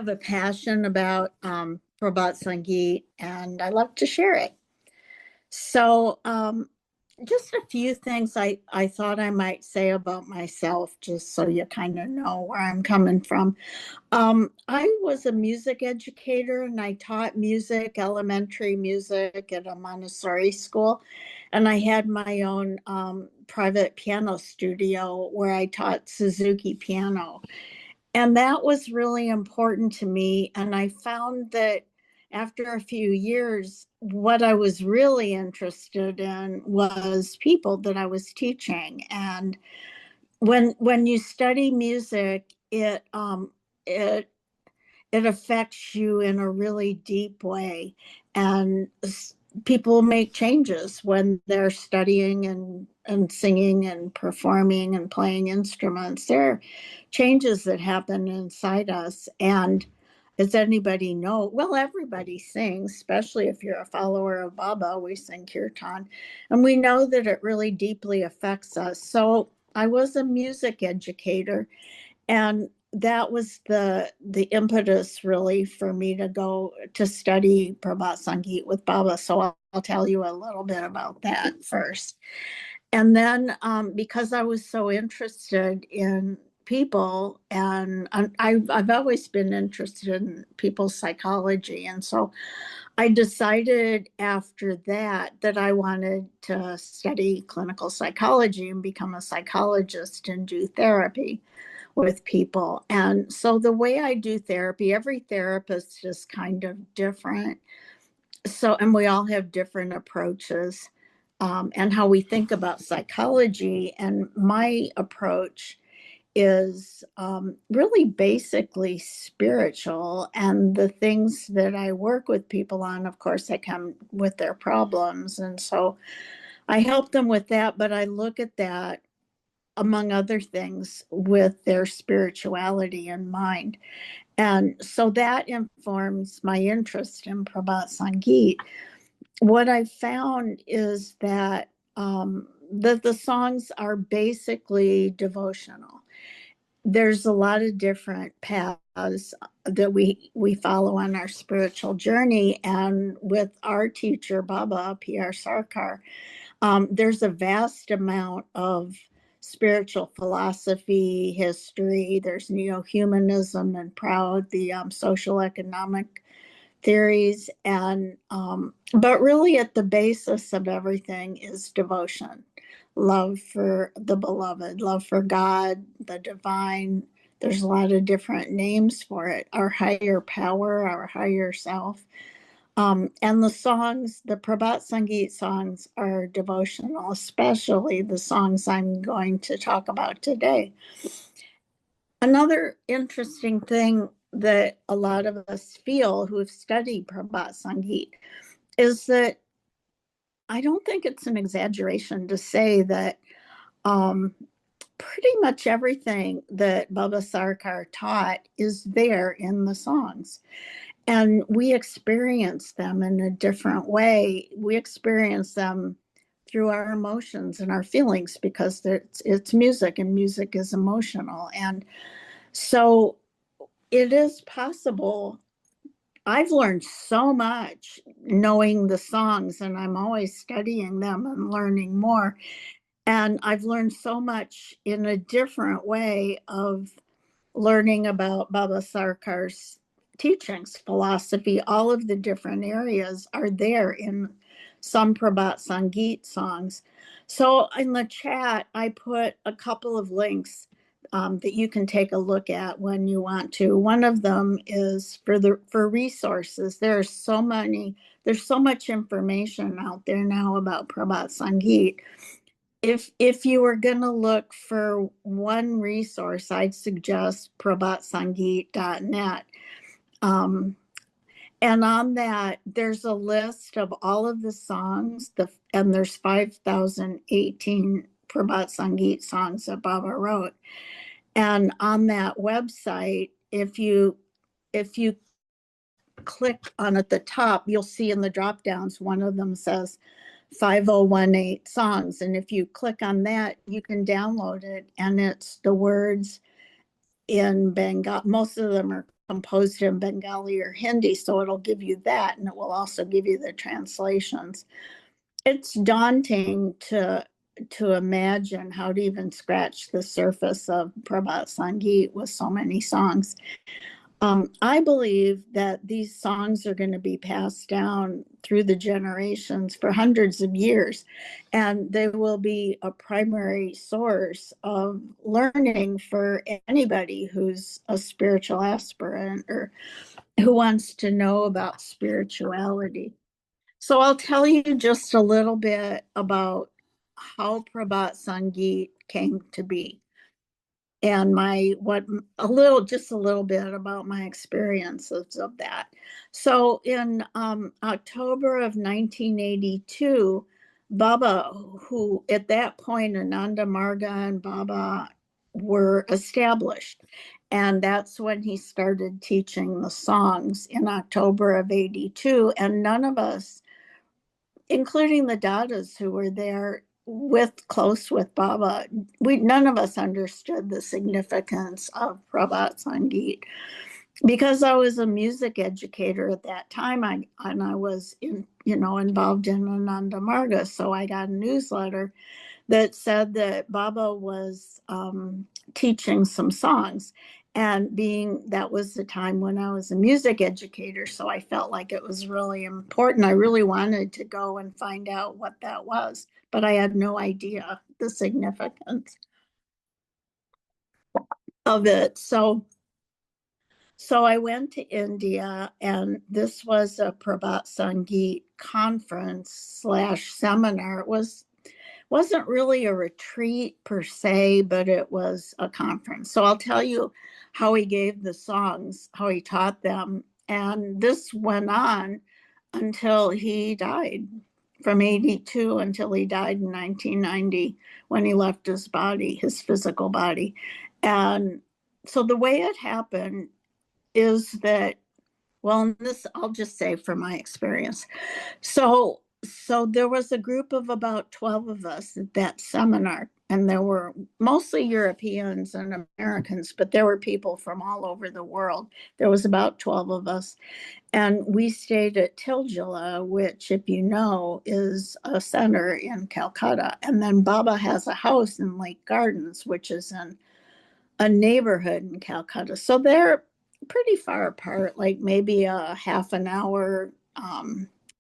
have a passion about Prabhat Samgiita, and I love to share it. So, just a few things I thought I might say about myself, just so you kind of know where I'm coming from. I was a music educator and I taught music, elementary music at a Montessori school. And I had my own private piano studio where I taught Suzuki piano. And that was really important to me. And I found that after a few years, what I was really interested in was people that I was teaching. And when you study music, it it affects you in a really deep way. And people make changes when they're studying and singing and performing and playing instruments. There are changes that happen inside us. And as anybody know, well, everybody sings, especially if you're a follower of Baba, we sing kirtan. And we know that it really deeply affects us. So I was a music educator, and that was the impetus really for me to go to study Prabhat Samgiita with Baba. So I'll tell you a little bit about that first. And then because I was so interested in people, and I've always been interested in people's psychology. And so I decided after that I wanted to study clinical psychology and become a psychologist and do therapy with people. And so the way I do therapy, every therapist is kind of different. So, and we all have different approaches and how we think about psychology. And my approach is really basically spiritual. And the things that I work with people on, of course, they come with their problems. And so I help them with that, but I look at that, among other things, with their spirituality in mind. And so that informs my interest in Prabhat Samgiita. What I found is that the songs are basically devotional. There's a lot of different paths that we follow on our spiritual journey. And with our teacher, Baba P.R. Sarkar, there's a vast amount of spiritual philosophy, history. There's neo-humanism and Proud, the social economic theories, and but really at the basis of everything is devotion, love for the beloved, love for God, the divine. There's a lot of different names for it. Our higher power, our higher self. And the songs, the Prabhat Samgiita songs, are devotional, especially the songs I'm going to talk about today. Another interesting thing that a lot of us feel who have studied Prabhat Samgiita is that I don't think it's an exaggeration to say that pretty much everything that Baba Sarkar taught is there in the songs. And we experience them in a different way. We experience them through our emotions and our feelings because it's music, and music is emotional. And so it is possible. I've learned so much knowing the songs, and I'm always studying them and learning more. And I've learned so much in a different way of learning about Baba Sarkar's teachings, philosophy. All of the different areas are there in some Prabhat Samgiita songs. So in the chat, I put a couple of links that you can take a look at when you want to. One of them is for resources. There's so much information out there now about Prabhat Samgiita. If you were going to look for one resource, I'd suggest prabhatsamgeeta.net. And on that, there's a list of all of the songs, and there's 5,018 Prabhat Samgiita songs that Baba wrote. And on that website, if you click on at the top, you'll see in the drop downs, one of them says 5018 songs. And if you click on that, you can download it, and it's the words in Bengali. Most of them are composed in Bengali or Hindi, so it'll give you that, and it will also give you the translations. It's daunting to imagine how to even scratch the surface of Prabhat Samgiita with so many songs. I believe that these songs are going to be passed down through the generations for hundreds of years, and they will be a primary source of learning for anybody who's a spiritual aspirant or who wants to know about spirituality. So I'll tell you just a little bit about how Prabhat Samgiita came to be and just a little bit about my experiences of that. So in October of 1982, Baba, who at that point Ananda Marga and Baba were established, and that's when he started teaching the songs in October of 82. And none of us, including the Dadas who were there close with Baba, none of us understood the significance of Prabhat Samgiita. Because I was a music educator at that time, I was involved in Ananda Marga, so I got a newsletter that said that Baba was teaching some songs. And that was the time when I was a music educator, so I felt like it was really important. I really wanted to go and find out what that was, but I had no idea the significance of it. So I went to India, and this was a Prabhat Samgiita conference / seminar. It wasn't really a retreat per se, but it was a conference. So I'll tell you how he gave the songs, how he taught them. And this went on until he died, from 82 until he died in 1990 when he left his body, his physical body. And so the way it happened is that, well, this I'll just say from my experience. So there was a group of about 12 of us at that seminar, and there were mostly Europeans and Americans, but there were people from all over the world. There was about 12 of us, and we stayed at Tildula, which, if you know, is a center in Calcutta. And then Baba has a house in Lake Gardens, which is in a neighborhood in Calcutta. So they're pretty far apart, like maybe a half an hour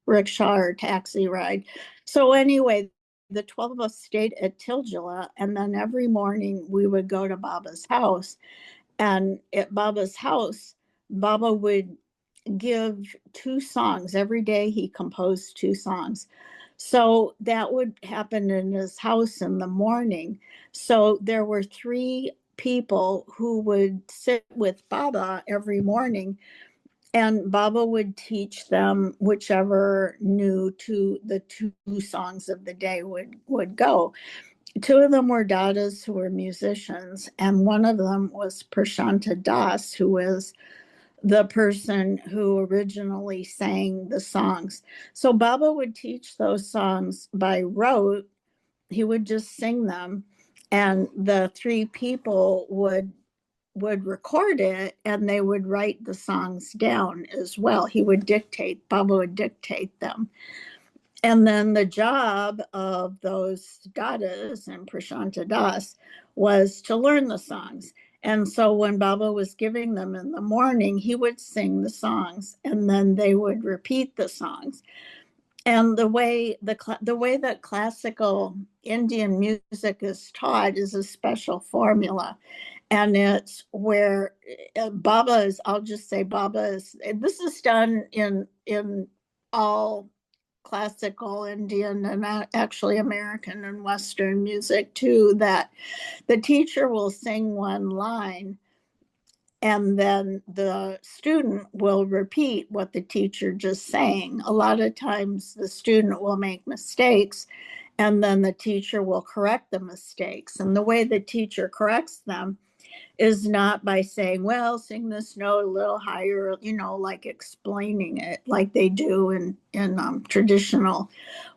rickshaw or taxi ride. So anyway, the 12 of us stayed at Tildula, and then every morning we would go to Baba's house. And at Baba's house, Baba would give 2 songs. Every day he composed 2 songs. So that would happen in his house in the morning. So there were 3 people who would sit with Baba every morning, and Baba would teach them whichever the 2 songs of the day would go. 2 of them were Dadas who were musicians, and one of them was Prashanta Das, who was the person who originally sang the songs. So Baba would teach those songs by rote. He would just sing them, and the 3 people would record it, and they would write the songs down as well. Baba would dictate them. And then the job of those Dadas and Prashanta Das was to learn the songs. And so when Baba was giving them in the morning, he would sing the songs, and then they would repeat the songs. And the way that classical Indian music is taught is a special formula. And it's where I'll just say this is done in all classical Indian and actually American and Western music too, that the teacher will sing one line, and then the student will repeat what the teacher just sang. A lot of times the student will make mistakes, and then the teacher will correct the mistakes. And the way the teacher corrects them is not by saying, well, sing this note a little higher, like explaining it like they do in traditional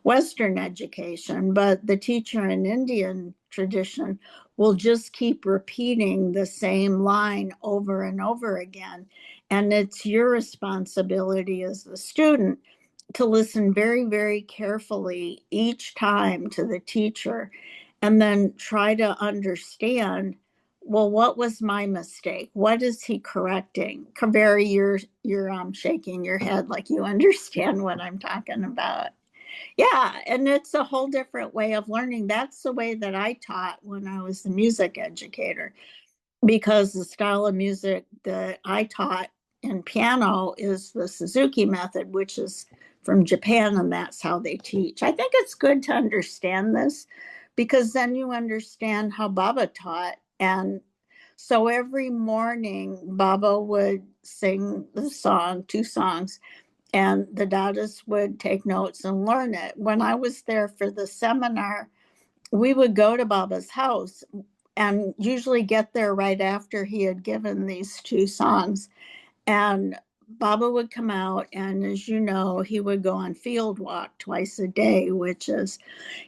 Western education. But the teacher in Indian tradition will just keep repeating the same line over and over again. And it's your responsibility as the student to listen very, very carefully each time to the teacher and then try to understand, well, what was my mistake? What is he correcting? Kaveri, you're shaking your head like you understand what I'm talking about. Yeah, and it's a whole different way of learning. That's the way that I taught when I was the music educator, because the style of music that I taught in piano is the Suzuki method, which is from Japan, and that's how they teach. I think it's good to understand this because then you understand how Baba taught. And so every morning, Baba would sing the song, two songs, and the Dadis would take notes and learn it. When I was there for the seminar, we would go to Baba's house and usually get there right after he had given these two songs. And Baba would come out, and as you know, he would go on field walk twice a day, which is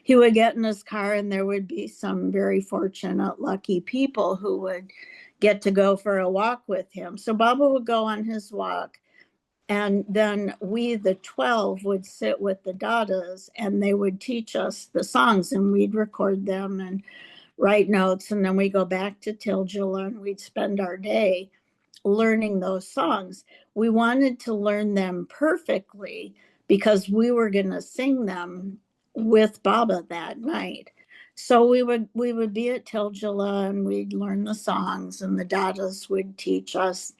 he would get in his car, and there would be some very fortunate, lucky people who would get to go for a walk with him. So Baba would go on his walk, and then we, the 12, would sit with the Dadas, and they would teach us the songs, and we'd record them and write notes. And then we go back to Tildula, and we'd spend our day learning those songs. We wanted to learn them perfectly because we were going to sing them with Baba that night. So we would be at Tildula, and we'd learn the songs, and the Dadas would teach us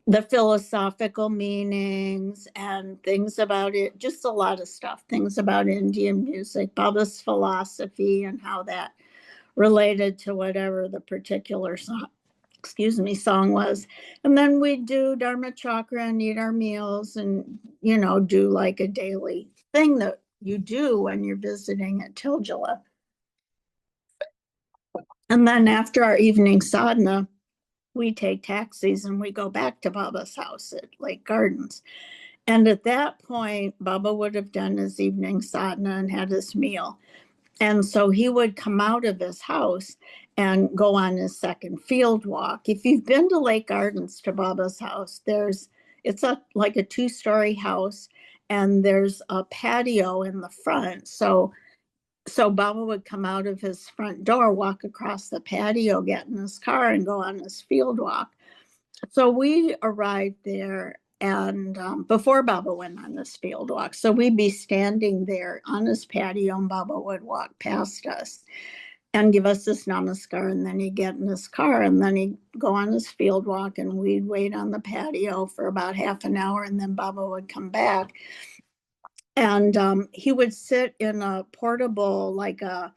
the philosophical meanings and things about it, just a lot of stuff, things about Indian music, Baba's philosophy, and how that related to whatever the particular song was. And then we'd do Dharma Chakra and eat our meals and, do like a daily thing that you do when you're visiting at Tildula. And then after our evening sadhana, we take taxis and we go back to Baba's house at Lake Gardens. And at that point, Baba would have done his evening sadhana and had his meal. And so he would come out of his house and go on his second field walk. If you've been to Lake Gardens to Baba's house, it's like a 2-story house, and there's a patio in the front. So Baba would come out of his front door, walk across the patio, get in his car, and go on his field walk. So we arrived there, and before Baba went on this field walk. So we'd be standing there on his patio, and Baba would walk past us and give us this namaskar, and then he'd get in his car, and then he'd go on his field walk, and we'd wait on the patio for about half an hour, and then Baba would come back. And he would sit in a portable, like a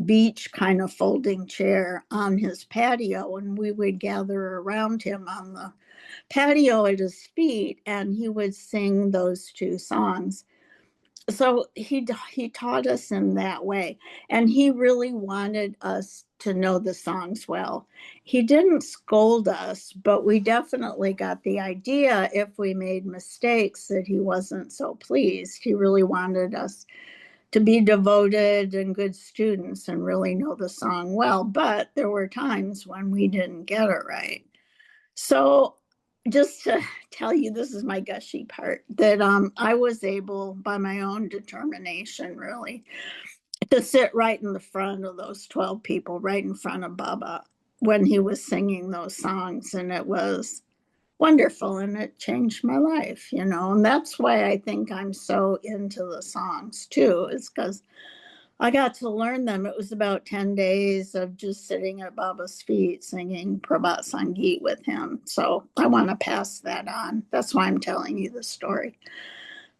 beach kind of folding chair on his patio, and we would gather around him on the patio at his feet, and he would sing those two songs. So he taught us in that way, and he really wanted us to know the songs well. He didn't scold us, but we definitely got the idea if we made mistakes that he wasn't so pleased. He really wanted us to be devoted and good students and really know the song well, but there were times when we didn't get it right. So just to tell you, this is my gushy part, that I was able, by my own determination, really, to sit right in the front of those 12 people, right in front of Baba when he was singing those songs. And it was wonderful, and it changed my life, and that's why I think I'm so into the songs too, is because I got to learn them. It was about 10 days of just sitting at Baba's feet singing Prabhat Samgiita with him. So I want to pass that on. That's why I'm telling you the story.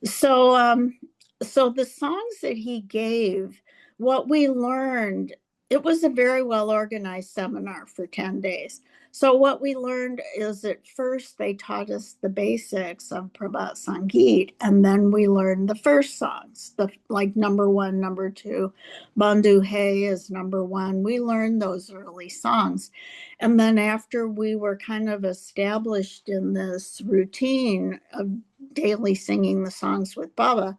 So the songs that he gave, what we learned, it was a very well organized seminar for 10 days. So what we learned is at first they taught us the basics of Prabhat Samgiita, and then we learned the first songs, like number 1, number 2, Bandhu Hai is number 1. We learned those early songs. And then after we were kind of established in this routine of daily singing the songs with Baba,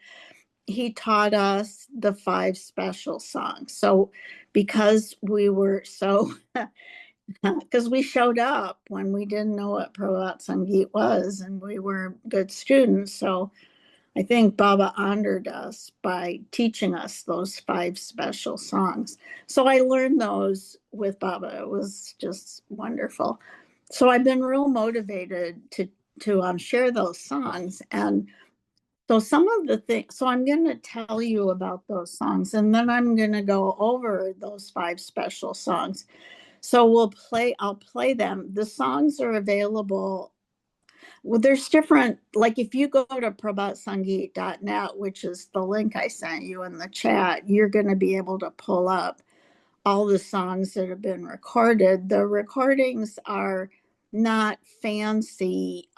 he taught us the 5 special songs. So because we were so because we showed up when we didn't know what Prabhat Samgiita was, and we were good students. So I think Baba honored us by teaching us those 5 special songs. So I learned those with Baba. It was just wonderful. So I've been real motivated to share those songs. And so some of the things, so I'm going to tell you about those songs, and then I'm going to go over those 5 special songs. So I'll play them. The songs are available. Well, there's different, like if you go to prabhatsangeet.net, which is the link I sent you in the chat, you're going to be able to pull up all the songs that have been recorded. The recordings are not fancy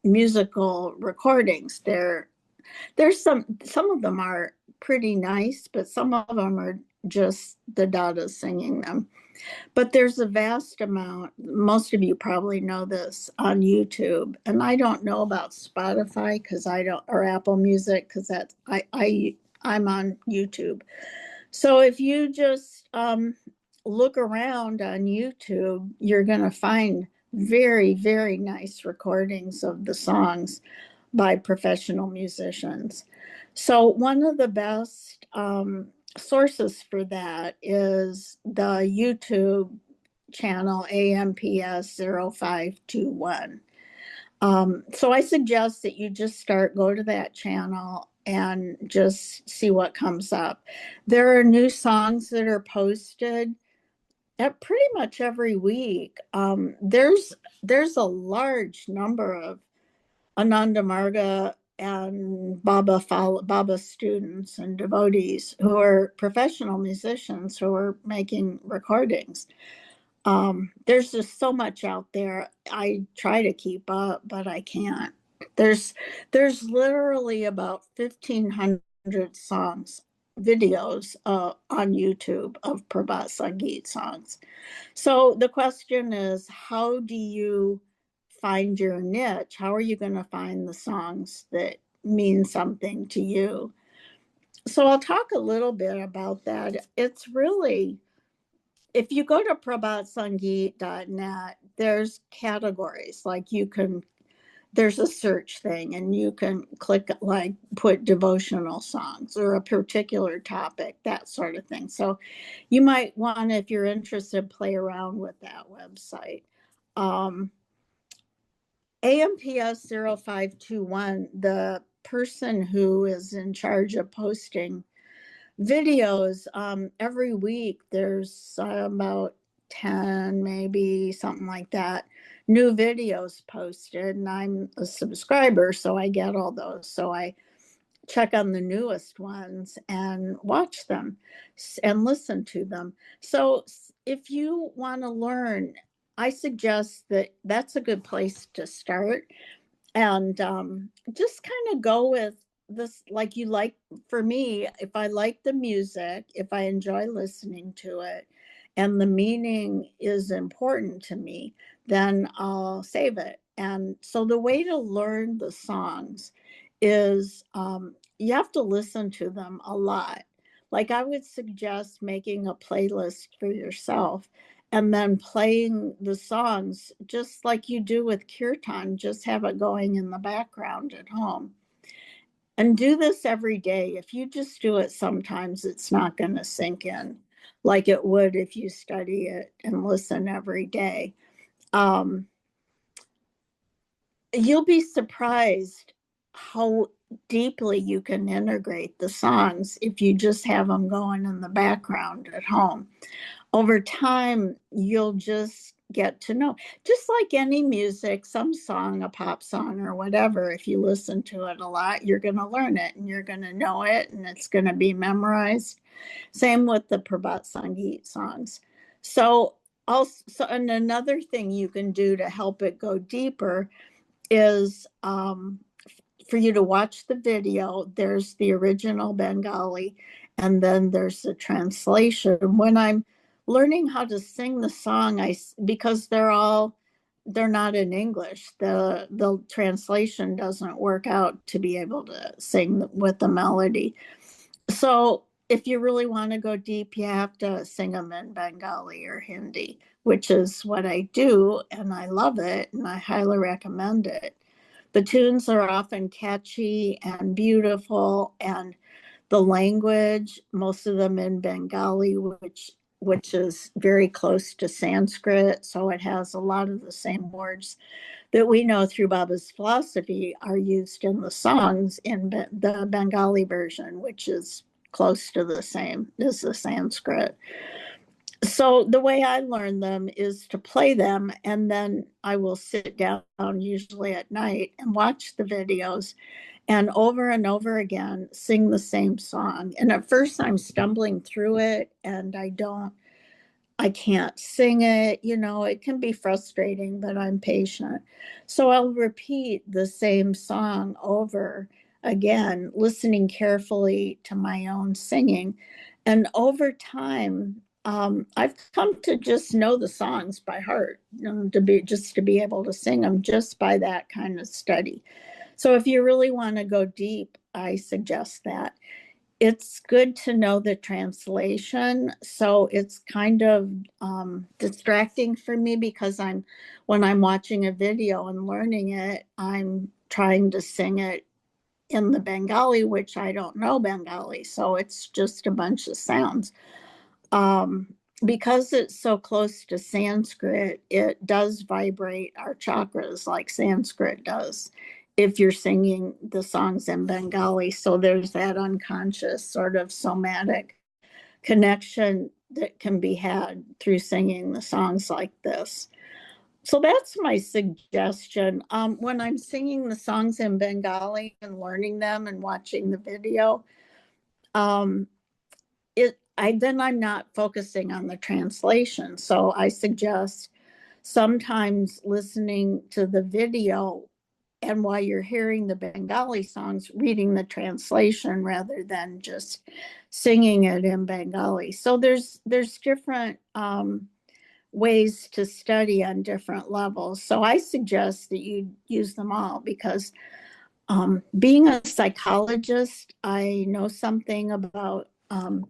musical recordings. There's some of them are pretty nice, but some of them are just the Dadas singing them. But there's a vast amount, most of you probably know this, on YouTube. And I don't know about Spotify because I don't, or Apple Music, because I'm on YouTube. So if you just look around on YouTube, you're going to find very, very nice recordings of the songs by professional musicians. So one of the best sources for that is the YouTube channel AMPS 0521. So I suggest that you just go to that channel and just see what comes up. There are new songs that are posted at pretty much every week. There's a large number of Ananda Marga and Baba students and devotees who are professional musicians who are making recordings. There's just so much out there. I try to keep up, but I can't. There's literally about 1,500 songs, videos on YouTube of Prabhat Sangeet songs. So the question is, how do you find your niche? How are you going to find the songs that mean something to you? So I'll talk a little bit about that. It's really, if you go to prabhatsangeet.net, there's categories. Like there's a search thing and you can click, like put devotional songs or a particular topic, that sort of thing. So you might want, if you're interested, play around with that website. AMPS 0521, the person who is in charge of posting videos, every week there's about 10, maybe something like that, new videos posted. And I'm a subscriber, so I get all those. So I check on the newest ones and watch them and listen to them. So if you want to learn, I suggest that that's a good place to start. And just kind of go with this, like you like. For me, if I like the music, if I enjoy listening to it, and the meaning is important to me, then I'll save it. And so the way to learn the songs is you have to listen to them a lot. Like I would suggest making a playlist for yourself and then playing the songs just like you do with kirtan, just have it going in the background at home. And do this every day. If you just do it sometimes, it's not going to sink in like it would if you study it and listen every day. You'll be surprised how deeply you can integrate the songs if you just have them going in the background at home. Over time, you'll just get to know, just like any music, some song, a pop song or whatever, if you listen to it a lot, you're going to learn it and you're going to know it and it's going to be memorized. Same with the Prabhat Sangeet songs. So also, and another thing you can do to help it go deeper is for you to watch the video. There's the original Bengali, and then there's the translation. When I'm learning how to sing the song, because they're not in English. The translation doesn't work out to be able to sing with the melody. So if you really want to go deep, you have to sing them in Bengali or Hindi. which is what I do, and I love it, and I highly recommend it. The tunes are often catchy and beautiful, and the language, most of them in Bengali, which is very close to Sanskrit, so it has a lot of the same words that we know through Baba's philosophy are used in the songs in the Bengali version, which is close to the same as the Sanskrit. So the way I learn them is to play them, and then I will sit down usually at night and watch the videos and over again sing the same song. And at first I'm stumbling through it and I can't sing it. It can be frustrating, but I'm patient. So I'll repeat the same song over again, listening carefully to my own singing. And over time, I've come to just know the songs by heart, to be able to sing them just by that kind of study. So if you really want to go deep, I suggest that. It's good to know the translation. So it's kind of distracting for me because when I'm watching a video and learning it, I'm trying to sing it in the Bengali, which I don't know Bengali. So it's just a bunch of sounds. Because it's so close to Sanskrit, it does vibrate our chakras like Sanskrit does if you're singing the songs in Bengali. So there's that unconscious sort of somatic connection that can be had through singing the songs like this. So that's my suggestion. When I'm singing the songs in Bengali and learning them and watching the video, um, I'm not focusing on the translation. So I suggest sometimes listening to the video, and while you're hearing the Bengali songs, reading the translation rather than just singing it in Bengali. So there's different ways to study on different levels. So I suggest that you use them all because being a psychologist, I know something about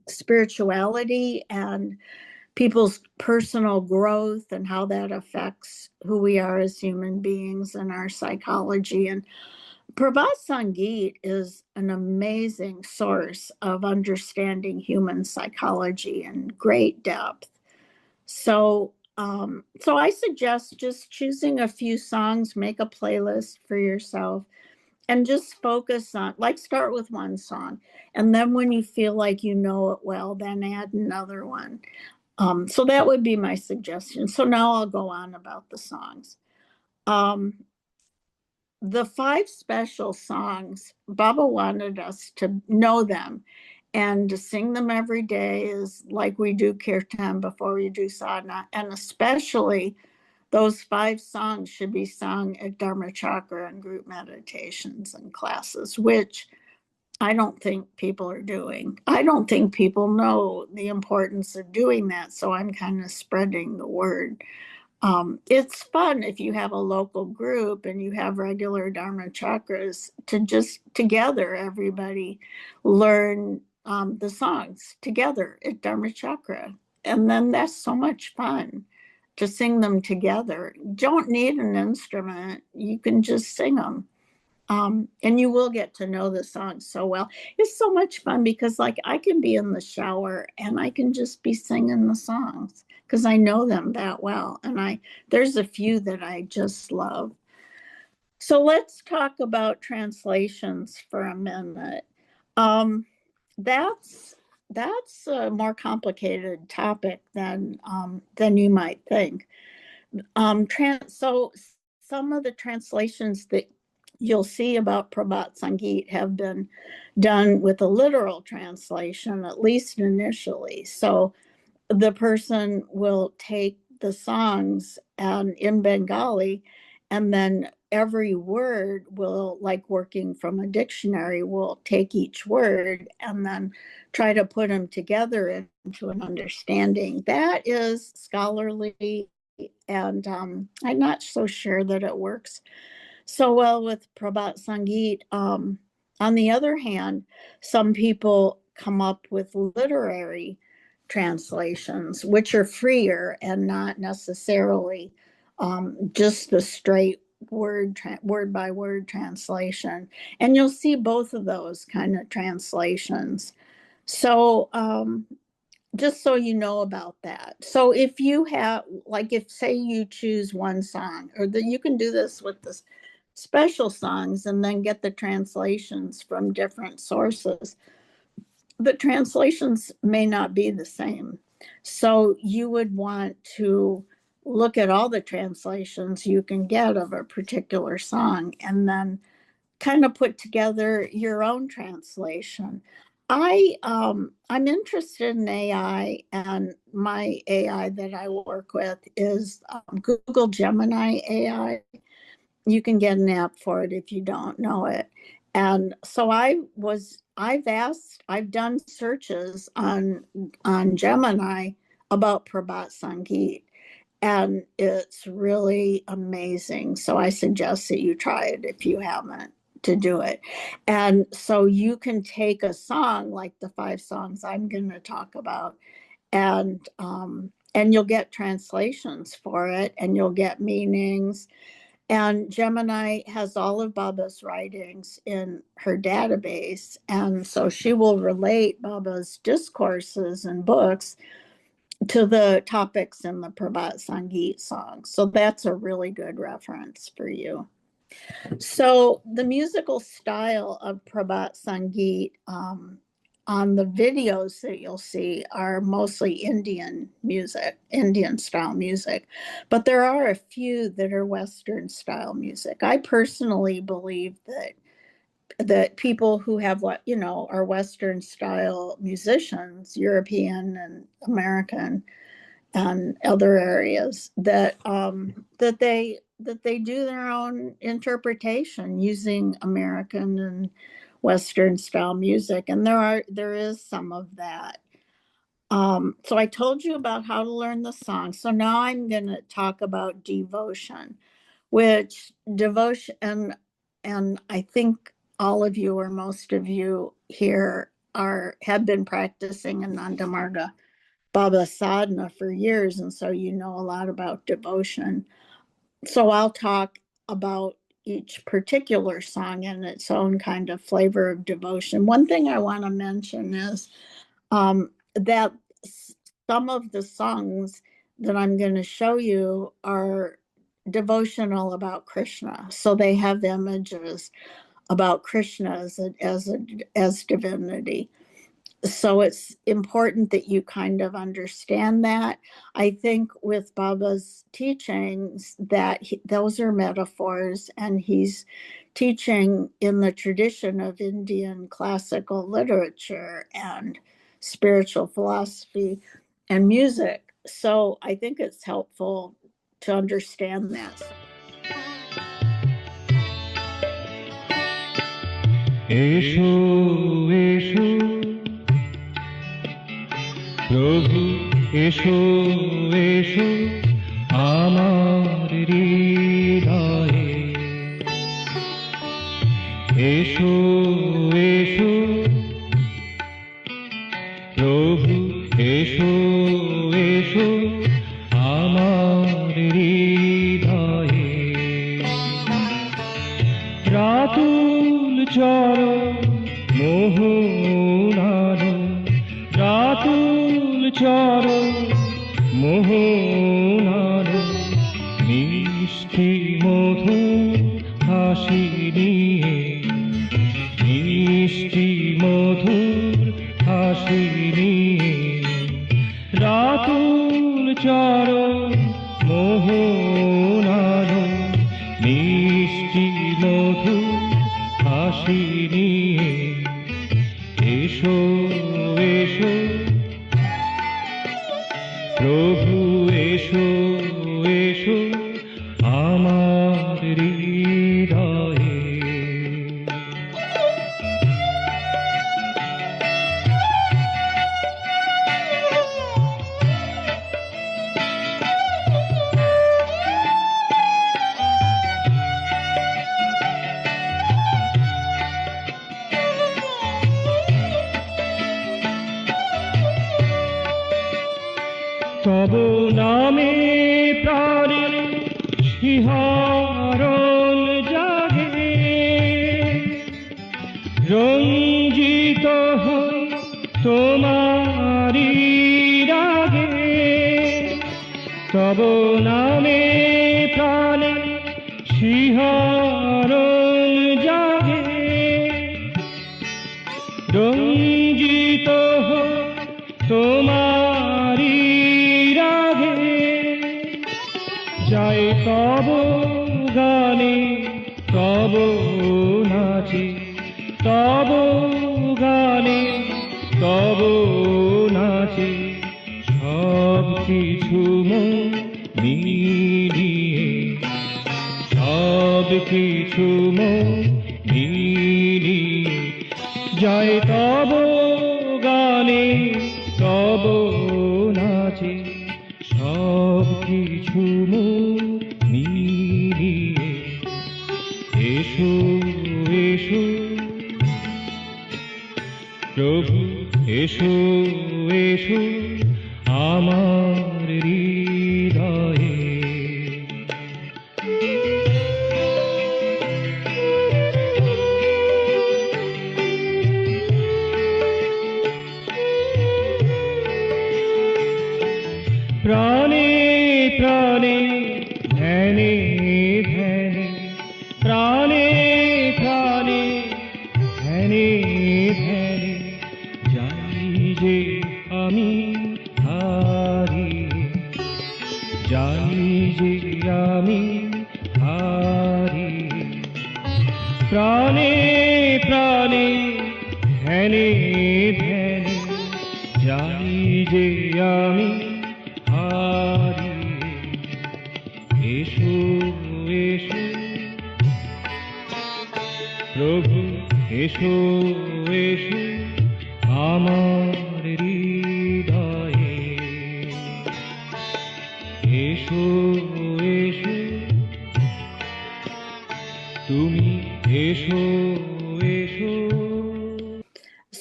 spirituality and people's personal growth and how that affects who we are as human beings and our psychology. And Prabhat Samgiita is an amazing source of understanding human psychology in great depth. So I suggest just choosing a few songs, make a playlist for yourself, and just focus on, like, start with one song. And then when you feel like you know it well, then add another one. So that would be my suggestion. So now I'll go on about the songs. The 5 special songs, Baba wanted us to know them and to sing them every day, is like we do kirtan before we do sadhana. And especially those 5 songs should be sung at Dharma Chakra and group meditations and classes, which I don't think people are doing. I don't think people know the importance of doing that. So I'm kind of spreading the word. It's fun if you have a local group and you have regular Dharma chakras to just together, everybody learn the songs together at Dharma Chakra. And then that's so much fun to sing them together. Don't need an instrument. You can just sing them. And you will get to know the songs so well. It's so much fun because, like, I can be in the shower and I can just be singing the songs because I know them that well. And there's a few that I just love. So let's talk about translations for a minute. That's a more complicated topic than you might think. So some of the translations that you'll see about Prabhat Samgiita have been done with a literal translation, at least initially. So the person will take the songs in Bengali, and then every word will, like working from a dictionary, will take each word and then try to put them together into an understanding. That is scholarly, and I'm not so sure that it works so well with Prabhat Samgiita. On the other hand, some people come up with literary translations, which are freer and not necessarily just the straight word by word translation. And you'll see both of those kind of translations. So just so you know about that. So if you have, like, if say you choose one song, or that you can do this with the special songs and then get the translations from different sources. The translations may not be the same. So you would want to look at all the translations you can get of a particular song and then kind of put together your own translation. I'm interested in AI, and my AI that I work with is Google Gemini AI. You can get an app for it if you don't know it. And so I've done searches on Gemini about Prabhat Samgiita, and it's really amazing. So I suggest that you try it if you haven't, to do it. And so you can take a song like the 5 songs I'm going to talk about, and you'll get translations for it, and you'll get meanings. And Gemini has all of Baba's writings in her database. And so she will relate Baba's discourses and books to the topics in the Prabhat Samgiita song. So that's a really good reference for you. So the musical style of Prabhat Samgiita on the videos that you'll see are mostly Indian music, Indian style music, but there are a few that are Western style music. I personally believe that people who have what, you know, are Western style musicians, European and American and other areas, that they do their own interpretation using American and Western style music, and there is some of that. So I told you about how to learn the song. So now I'm going to talk about devotion, which devotion, and I think all of you or most of you here have been practicing Ananda Marga Baba Sadhana for years, and so you know a lot about devotion. So I'll talk about each particular song in its own kind of flavor of devotion. One thing I want to mention is that some of the songs that I'm going to show you are devotional about Krishna. So they have images about Krishna as divinity. So it's important that you kind of understand that. I think with Baba's teachings that those are metaphors, and he's teaching in the tradition of Indian classical literature and spiritual philosophy and music. So I think it's helpful to understand that. Esho, Esho, Prabhu, Esho, Esho, Amar Hridaye. Esho, Esho, Prabhu, Esho, Esho, Amar Hridaye. Ratul Charo, Mohonaro, Ratul Charo, Mohonaro, Mishti Modhu Hashi Niye, Mishti Modhu Hashi Niye. Ratul Charo, Mohonaro, Mishti Modhu Hashi Niye. Esho, Esho, Prabhu, Esho, Esho, Amar Hridaye. শিহরণ জাগে রঞ্জিত হই তোমারি রাগে তব নামে প্রাণে শিহরণ জাগে রঞ্জিত হই তোমারি রাগে যায় তব গানে তব নাচে তব গানে তব নাচে সব কিছু মিলিয়ে সব কিছু মিলিয়ে যায় তব গানে তব নাচে সব কিছু মিলিয়ে এসো এসো প্রভু এসো এসো আমার হৃদয়ে প্রাণে প্রাণে ধ্যানে ধ্যানে প্রাণে প্রাণে ধ্যানে ধ্যানে যাই যে আমি হারিয়ে যাই যে আমি হারিয়ে প্রাণে প্রাণে ধ্যানে ধ্যানে যাই যে আমি হারিয়ে এসো এসো প্রভু এসো এসো আমার হৃদয়ে এসো এসো তুমি এসো এসো.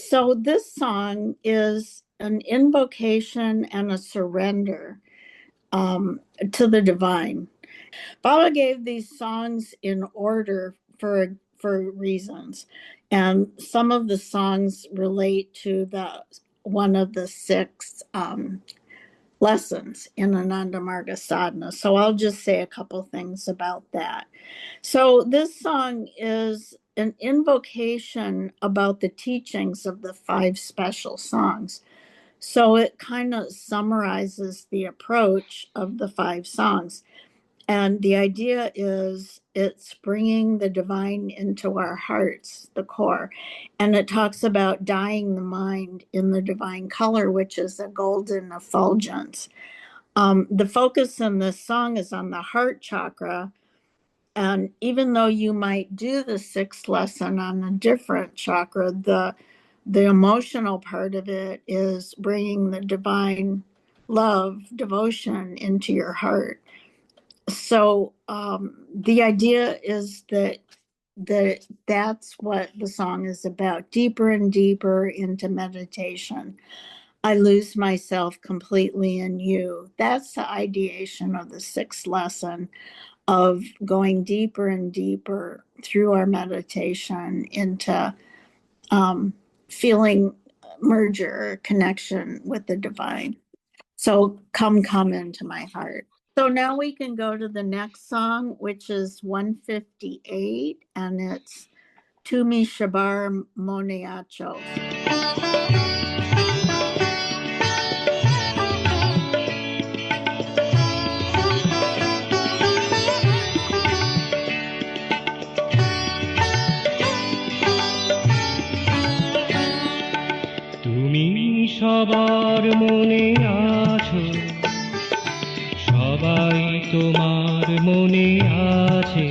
So this song is an invocation and a surrender to the divine. Baba gave these songs in order for reasons, and some of the songs relate to one of the 6 lessons in Ananda Marga Sadhana. So I'll just say a couple things about that. So this song is an invocation about the teachings of the 5 special songs. So it kind of summarizes the approach of the 5 songs. And the idea is it's bringing the divine into our hearts, the core. And it talks about dyeing the mind in the divine color, which is a golden effulgence. The focus in this song is on the heart chakra. And even though you might do the 6th lesson on a different chakra, the emotional part of it is bringing the divine love, devotion into your heart. So the idea is that's what the song is about, deeper and deeper into meditation. I lose myself completely in you. That's the ideation of the 6th lesson, of going deeper and deeper through our meditation into feeling merger, connection with the divine. So come into my heart. So now we can go to the next song, which is 158, and it's Tumi Shabar Moniacho. তুমি সবার মনে আছো সবাই তোমার মনে আছে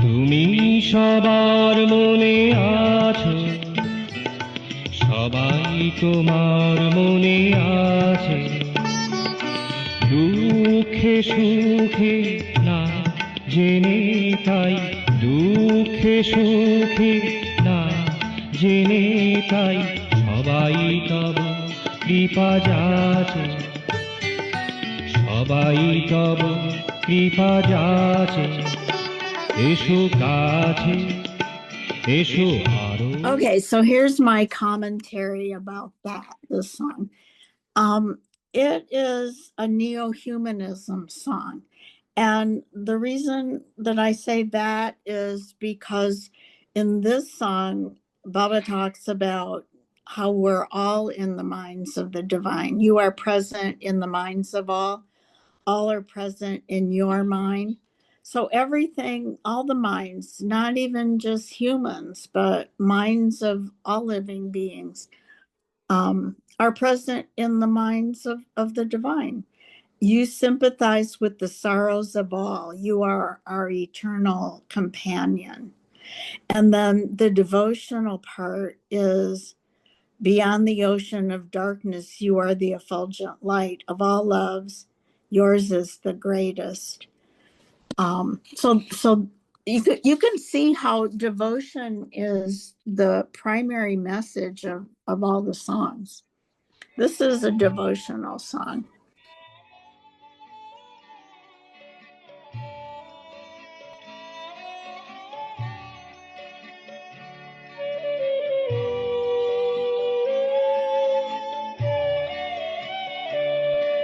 তুমি সবার মনে আছো সবাই তোমার মনে আছে দুঃখে সুখে না জেনে তাই দুঃখে সুখে না জেনে তাই সবাই তব কৃপা যাচে সবাই তব কৃপা যাচে, এসো কাছে, এসো আরো। Okay, so here's my commentary about this song. It is a neo-humanism song. And the reason that I say that is because in this song, Baba talks about how we're all in the minds of the divine. You are present in the minds of all are present in your mind. So everything, all the minds, not even just humans, but minds of all living beings, are present in the minds of the divine. You sympathize with the sorrows of all. You are our eternal companion. And then the devotional part is beyond the ocean of darkness, you are the effulgent light of all loves. Yours is the greatest. So you can see how devotion is the primary message of all the songs. This is a devotional song.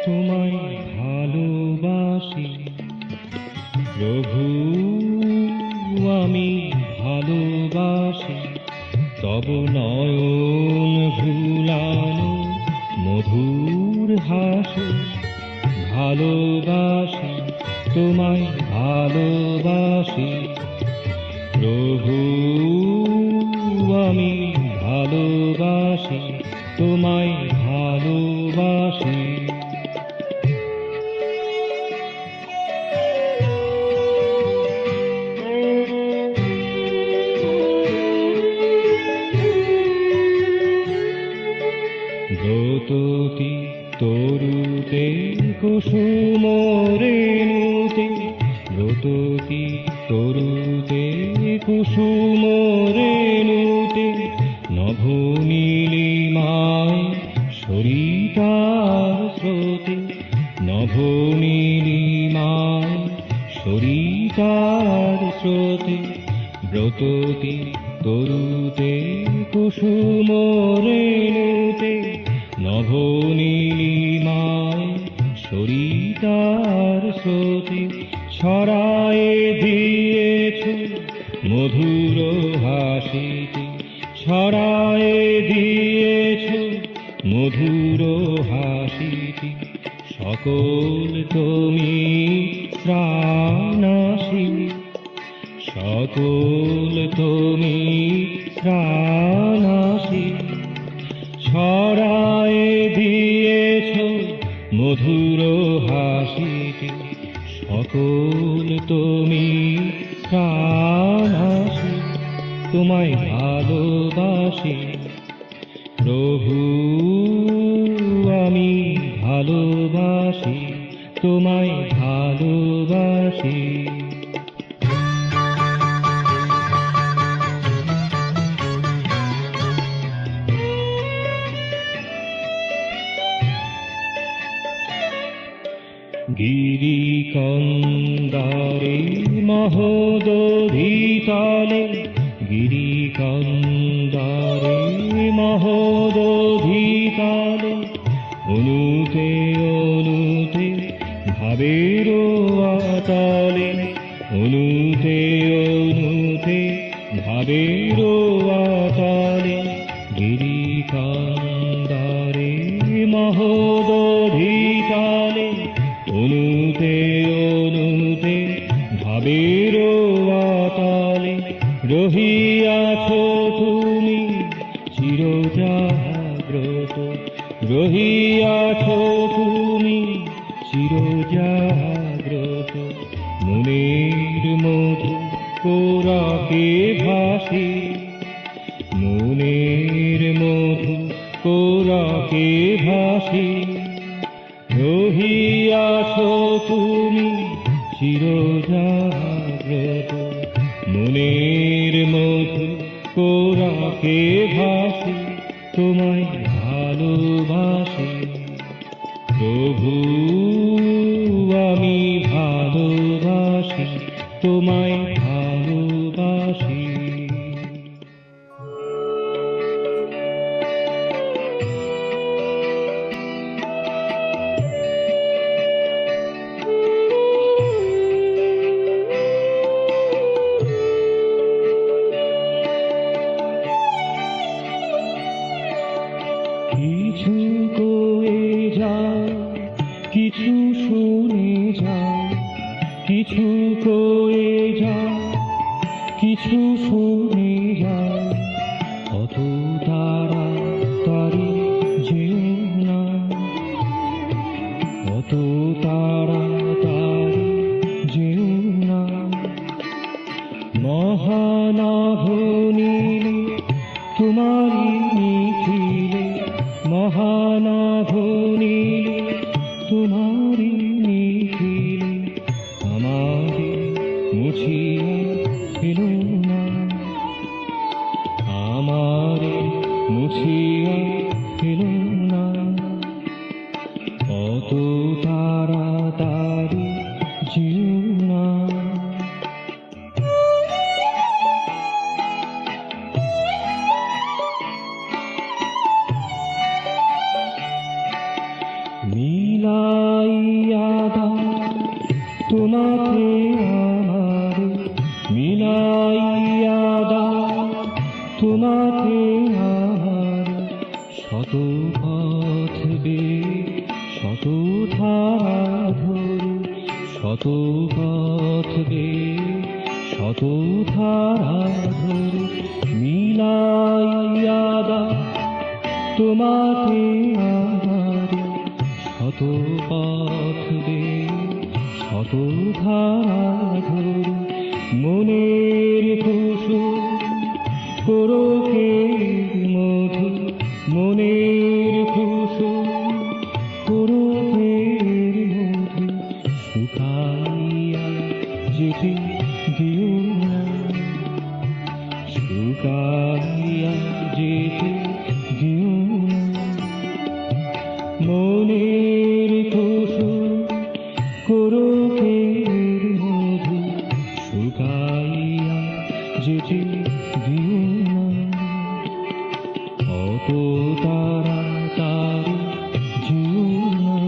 তোমায় ভালোবাসি প্রভু, আমি ভালোবাসি তব নয়ন ভুলানো মধুর হাসি। ভালোবাসি তোমায় ভালোবাসি প্রভু, আমি ভালোবাসি তোমায় ভালোবাসি। ব্রততি তরুতে কুসুম রেণুতে, ব্রততি তরুতে কুসুম রেণুতে, নভনীলিমায় সরিতার স্রোতে, নভনীলিমায় সরিতার স্রোতে, ব্রততি তরুতে কুসুম রেণুতে, নভনীলিমায় সরিতার স্রোতে, ছড়ায়ে দিয়েছ মধুর হাসিতে, ছড়ায়ে দিয়েছ মধুর হাসিতে, সকল তুমি প্রাণাসী, সকল তুমি প্রাণাসী, ছড়ায়ে দিয়েছ মধুর হাসিতে, সকল তুমি প্রাণাসী। তোমায় ভালোবাসি প্রভু, আমি ভালোবাসি তোমায় ভালোবাসি। গিরিকন্দারে মহোদধিতলে, গিরিকন্দারে মহোদধিতলে, অনুতে অনুতে ভাবের আতলে, অনুতে অনুতে ভাবের আতলে, গিরিকন্দারে মহোদধিতলে, অনুতে অনুতে ভাবের আতলে, রহিয়াছ তুমি চিরজাগ্রত, রহিয়াছ তুমি চিরজাগ্রত, মনের মধু কোরাকে ভাসি, মনের মধু কোরাকে ভাসি, রহিয়াছ তুমি চিরজাগ্রত, মনের মধু কোরাকে ভাসি, তোমায় ভালোবাসি প্রভু, তোমায় ভালোবাসি। কিছু কয়ে যাও, কিছু শুনে যাও, কিছু কয়ে যাও, কিছু শুনে যাও, অত তাড়াতাড়ি যেও না, অত তাড়াতাড়ি যেও না। মহানাভ নীলে তোমারি নিখিলে, মহানাভ নীলে তোমারি নিখিলে, আমারে মুছিয়া ফেলো না, আমারে মুছিয়া ফেলো না, অত তাড়াতাড়ি যেও না। মিলাইয়া দাও তোমাকে আমারে, মিলাইয়া দাও তোমাকে আমারে, শত পথ বেয়ে শত ধারা ধরে, শত পথ বেয়ে শত ধারা ধরে, মিলাইয়া দাও তোমাকে আমারে, শত পথ বেয়ে শত ধারা ধরে, মনের কুসুম কোরকের মধু, মনের কুসুম কোরকের মধু, শুকাইয়া যেতে দিও না, শুকাইয়া যেতে দিও না। মনের কুসুম কোরকের মধু, শুকাইয়া যেতে দিও না, অত তাড়াতাড়ি যেও না।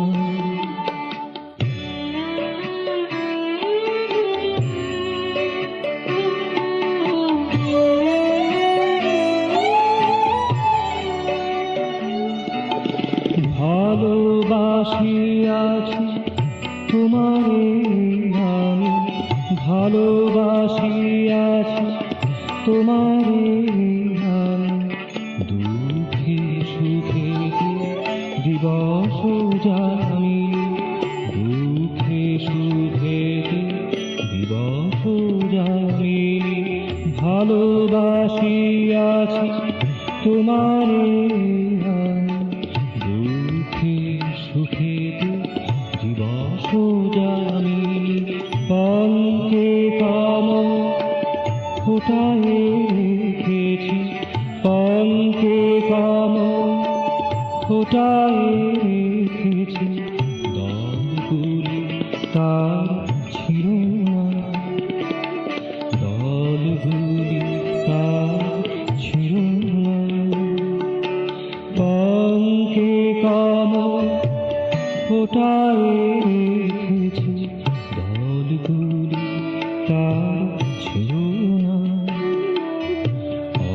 ভালোবাসিয়াছি তোমারে আমি, ভালোবাসিয়াছি তোমারে আমি, দুঃখে সুখেতে দিবস জামিলে, দুঃখে সুখেতে দিবস জামিলে, ভালোবাসিয়াছি তোমারে আমি, দুঃখে সুখেতে দিবস জামিলে, পঙ্কে কমল ফোটায়ে রেখেছি, পঙ্কে কমল ফোটায়ে রেখেছি, দলগুলি তার ছিল না, দলগুলি তার ছিল না, পঙ্কে কমল ফোটায়ে রেখেছি, দলগুলি তার ছিল না,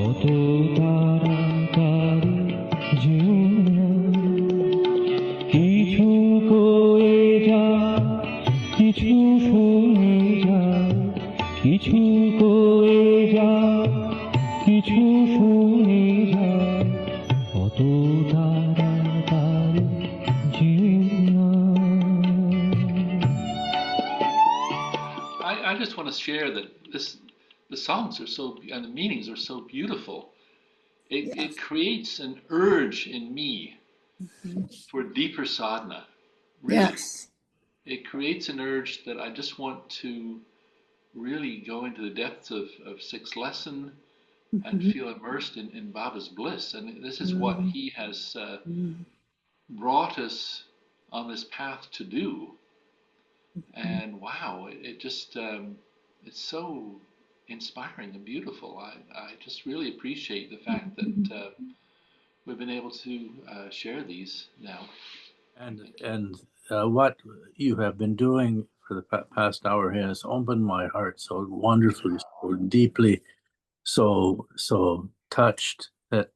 অত তাড়াতাড়ি যেও না। কিছু কয়ে যাও, কিছু শুনে যাও, কিছু কয়ে যাও, কিছু শুনে যাও, অত তাড়াতাড়ি যেও না। I just want to share that the songs are so, and the meanings are so beautiful. It Yes. creates an urge in me for deeper sadhana. Really, Yes. it creates an urge that I just want to really go into the depths of sixth lesson and feel immersed in Baba's bliss. And this is what he has brought us on this path to do. And wow, it just it's so inspiring and beautiful. I just really appreciate the fact that we've been able to share these now. And what you have been doing for the past hour has opened my heart so wonderfully, so deeply, so touched that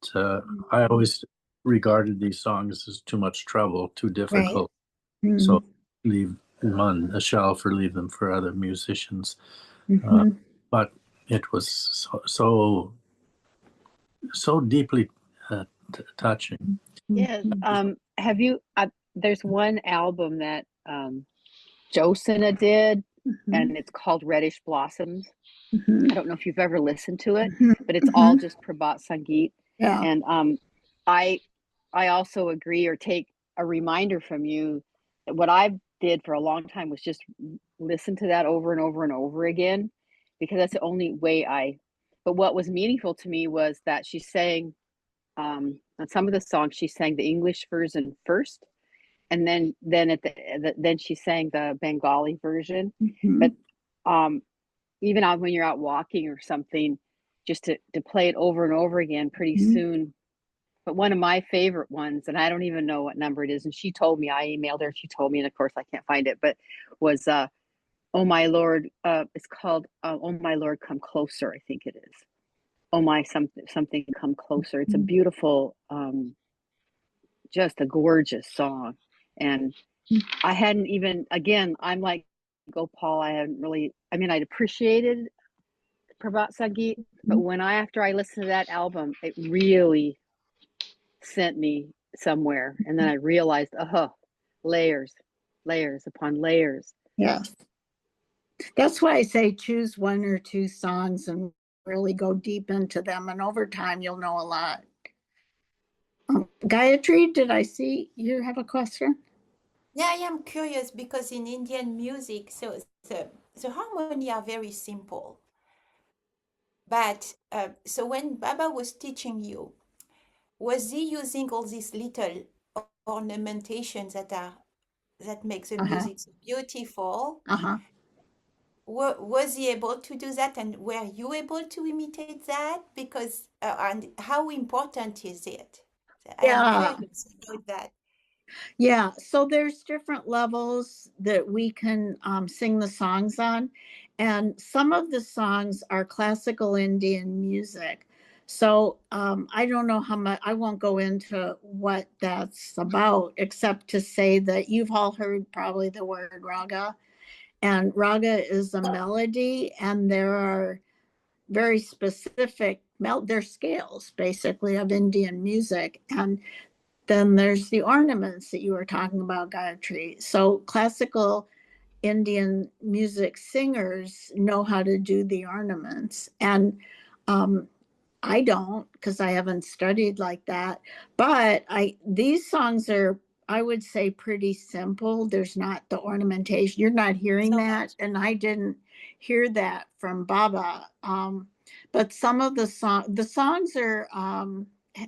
I always regarded these songs as too much trouble, too difficult. Right. So leave them on a shelf or leave them for other musicians. But it was so deeply touching. Yes. Have you? There's one album that Josina did, and it's called Reddish Blossoms. I don't know if you've ever listened to it, but it's all just Prabhat Samgiita. Yeah. And I also agree or take a reminder from you that what I did for a long time was just listen to that over and over and over again, because that's the only way but what was meaningful to me was that she sang on some of the songs, she sang the English version first, and then then she sang the Bengali version. But even when you're out walking or something, just to play it over and over again pretty soon. But one of my favorite ones, and I don't even know what number it is, and she told me, I emailed her, she told me, and of course I can't find it, but was Oh My Lord, it's called Oh My Lord, Come Closer, I think it is. Oh My something Come Closer. It's a beautiful, just a gorgeous song. And I hadn't even, again, I'm like, go Paul, I hadn't really, I mean, I'd appreciated Prabhat Samgiita, but after I listened to that album, it really sent me somewhere. And then I realized, layers upon layers. Yes. That's why I say choose one or two songs and really go deep into them. And over time, you'll know a lot. Gayatri, did I see you have a question? Yeah, I am curious because in Indian music, so the harmony are very simple. But so when Baba was teaching you, was he using all these little ornamentations that makes the music so beautiful? Was he able to do that, and were you able to imitate that? Because and how important is it? I am curious about that. Yeah, so there's different levels that we can sing the songs on, and some of the songs are classical Indian music. So I don't know how much, I won't go into what that's about, except to say that you've all heard probably the word raga, and raga is a melody, and there are very specific, they're scales basically of Indian music, and then there's the ornaments that you were talking about, Gayatri. So classical Indian music singers know how to do the ornaments. And I don't, because I haven't studied like that. But these songs are, I would say, pretty simple. There's not the ornamentation. You're not hearing that. And I didn't hear that from Baba. But some of the songs are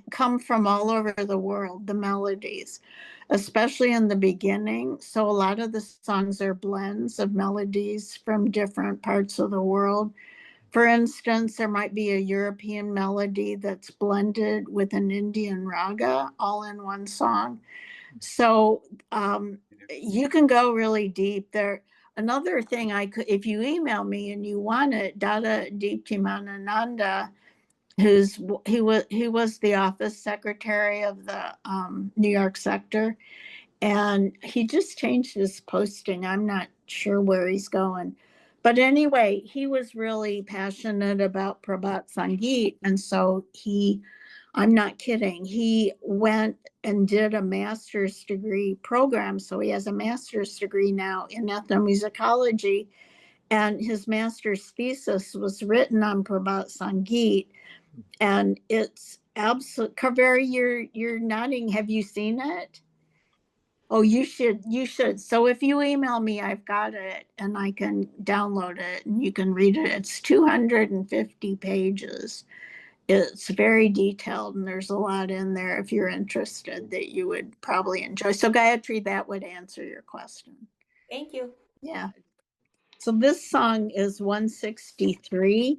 come from all over the world, the melodies, especially in the beginning. So a lot of the songs are blends of melodies from different parts of the world. For instance, there might be a European melody that's blended with an Indian raga all in one song. So you can go really deep there. Another thing if you email me and you want it, Dada Deeptiman Ananda, he was the office secretary of the New York sector, and he just changed his posting. I'm not sure where he's going, but anyway, he was really passionate about Prabhat Samgiita, and so I'm not kidding, he went and did a master's degree program. So he has a master's degree now in ethnomusicology, and his master's thesis was written on Prabhat Samgiita. And it's absolute. Kaveri, you're nodding. Have you seen it? Oh, you should. So if you email me, I've got it and I can download it and you can read it. It's 250 pages. It's very detailed and there's a lot in there if you're interested that you would probably enjoy. So Gayatri, that would answer your question. Thank you. Yeah. So this song is 163,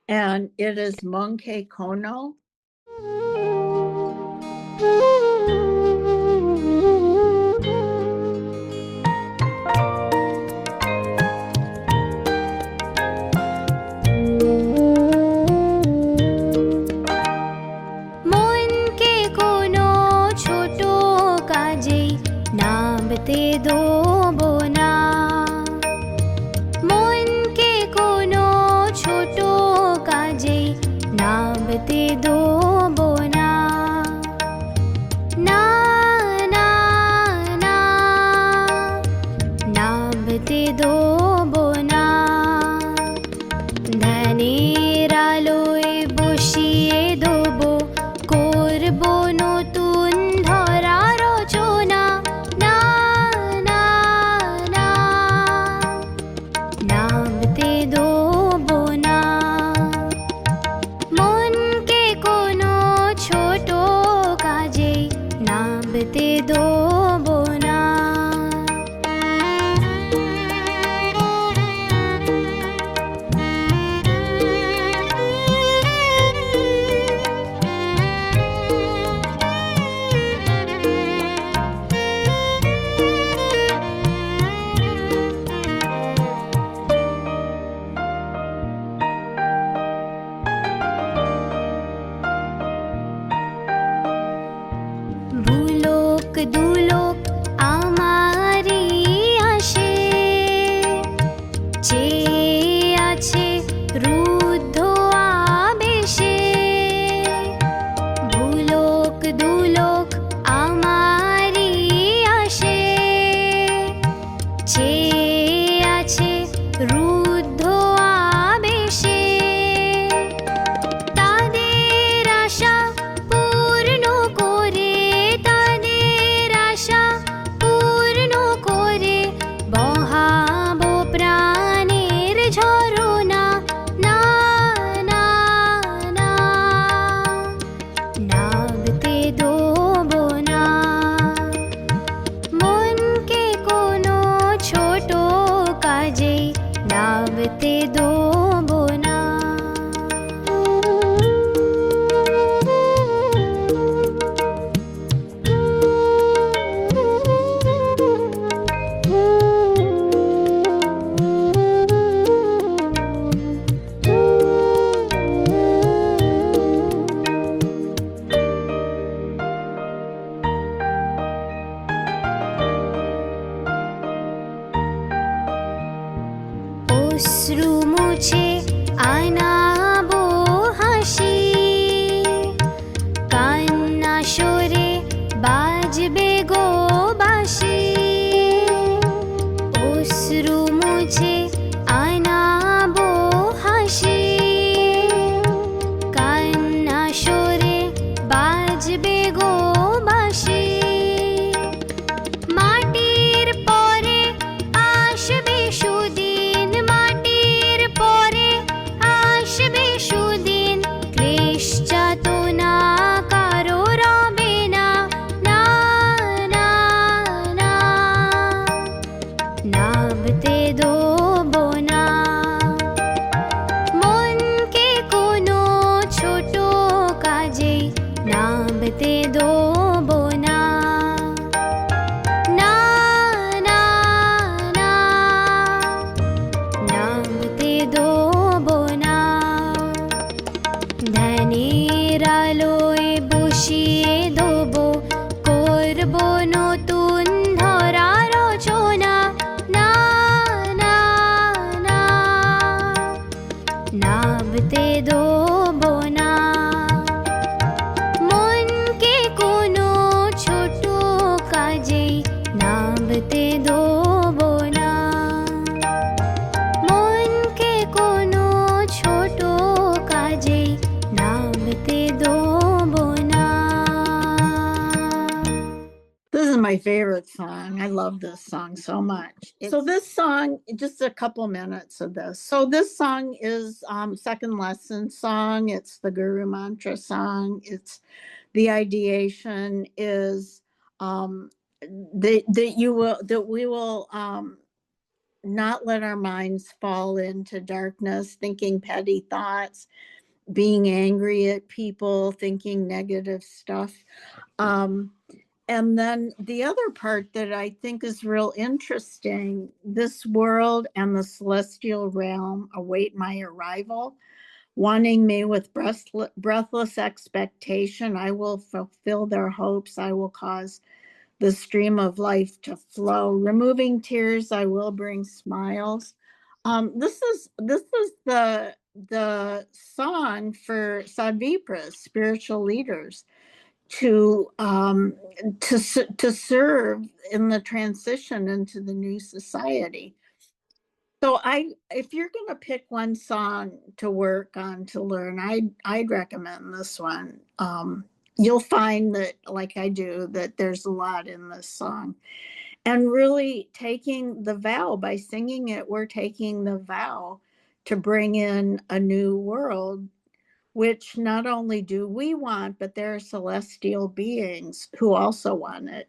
and it is Monke Kono. মনকে কোনো ছোট কাজেই নামতে দেবো না, মনকে কোনো ছোট কাজেই নামতে দেবো না, না না না নামতে দেবো না। ধ্যানের আলোয় বসিয়ে দেবো, করবো নতুন ধরা রচনা, না না না নামতে দেবো না। মনকে কোনো ছোট কাজেই নামতে দেবো না। ভুলোক দুলোক আমারই আসে, চেয়ে আছে রুদ্ধ আবেশে। ভুলোক দুলোক আমারই আসে, চেয়ে আছে রুদ্ধ আবেশে। তাদের আশা পূর্ণ করে, তাদের আশা পূর্ণ করে বহাবো প্রাণের ঝরনা, না না না নামতে দেবো না। মনকে কোনো ছোট কাজেই নামতে দেবো না। অশ্রু মুছে আনাবো হাসি, কান্না সরে বাজবে গো বাঁশি। অশ্রু মুছে আনাবো হাসি, কান্না সরে বাজবে গো বাঁশি। মাটির পরে আসবে সুদিন, মাটির পরে আসবে সুদিন, ক্লেশ যাতনা কারো রবে না, না না না নামতে দেবো না। মনকে কোনো ছোট কাজেই নামতে দেবো না, না না না নামতে দেবো না। ধ্যানের আলোয় বসিয়ে দেবো, করবো নতুন ধরা রচনা, না না না নামতে দেবো না। মনকে কোনো ছোট কাজেই নামতে দেবো না। মনকে কোনো ছোট কাজেই নামতে দেবো না। This is my favorite song. I love this song so much. So this song, just a couple minutes of this. So this song is second lesson song. It's the Guru Mantra song. It's the ideation is that we will not let our minds fall into darkness, thinking petty thoughts, being angry at people, thinking negative stuff. And then the other part that I think is real interesting, this world and the celestial realm await my arrival, wanting me with breathless expectation. I will fulfill their hopes. I will cause the stream of life to flow. Removing tears, I will bring smiles. This is the song for Sadvipras, spiritual leaders, to to serve in the transition into the new society. So if you're going to pick one song to work on, to learn, I'd recommend this one. You'll find that, like I do, that there's a lot in this song. And really taking the vow, by singing it, we're taking the vow to bring in a new world, which not only do we want, but there are celestial beings who also want it.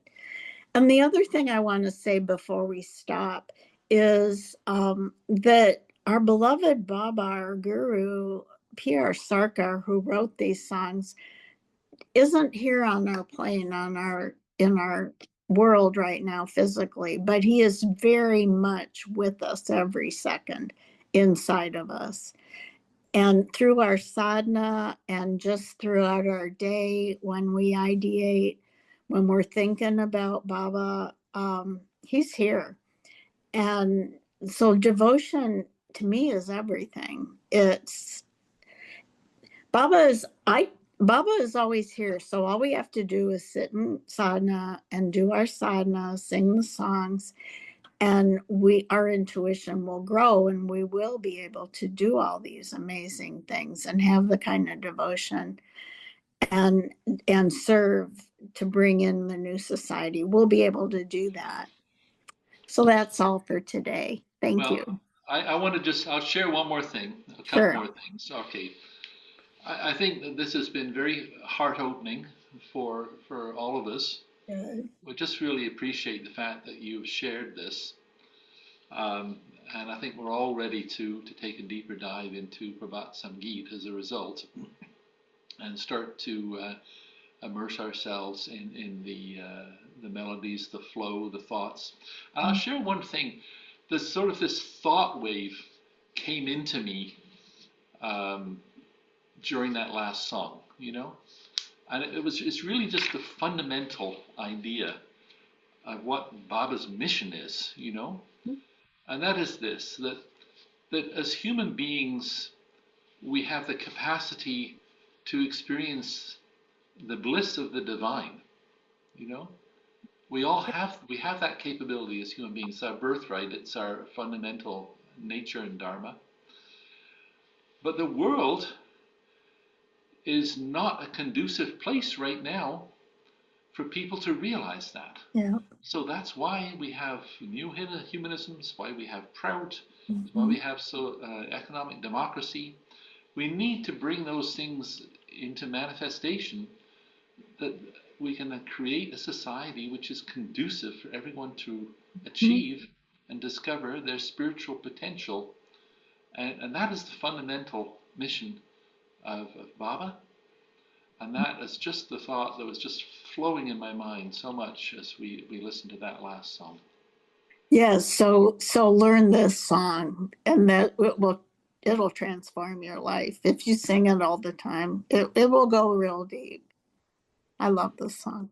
And the other thing I want to say before we stop is that our beloved Baba, our guru, P.R. Sarkar, who wrote these songs, isn't here on our plane, in our world right now physically, but he is very much with us every second inside of us. And through our sadhana and just throughout our day, when we ideate, when we're thinking about Baba, he's here. And so devotion to me is everything. Baba is always here. So all we have to do is sit in sadhana and do our sadhana, sing the songs, and our intuition will grow, and we will be able to do all these amazing things and have the kind of devotion and serve to bring in the new society. We'll be able to do that. So that's all for today. Thank you. I want to I'll share one more thing, a couple Sure. more things. Okay. I think that this has been very heart-opening for all of us. Good. We just really appreciate the fact that you've shared this. And I think we're all ready to take a deeper dive into Prabhat Samgiita as a result, and start to immerse ourselves in the melodies, the flow, the thoughts. And I'll share one thing. This thought wave came into me during that last song, and it's really just the fundamental idea of what Baba's mission is, and that is this, that as human beings, we have the capacity to experience the bliss of the divine, we have that capability as human beings. It's our birthright, it's our fundamental nature and dharma. But the world is not a conducive place right now for people to realize that. Yeah. So that's why we have new humanism, it's why we have Prout, it's why we have economic democracy. We need to bring those things into manifestation, that we can create a society which is conducive for everyone to achieve and discover their spiritual potential. And that is the fundamental mission of Baba. And that is just the thought that was just flowing in my mind so much as we listened to that last song. Yes, so learn this song, and that it'll transform your life. If you sing it all the time, it will go real deep. I love this song.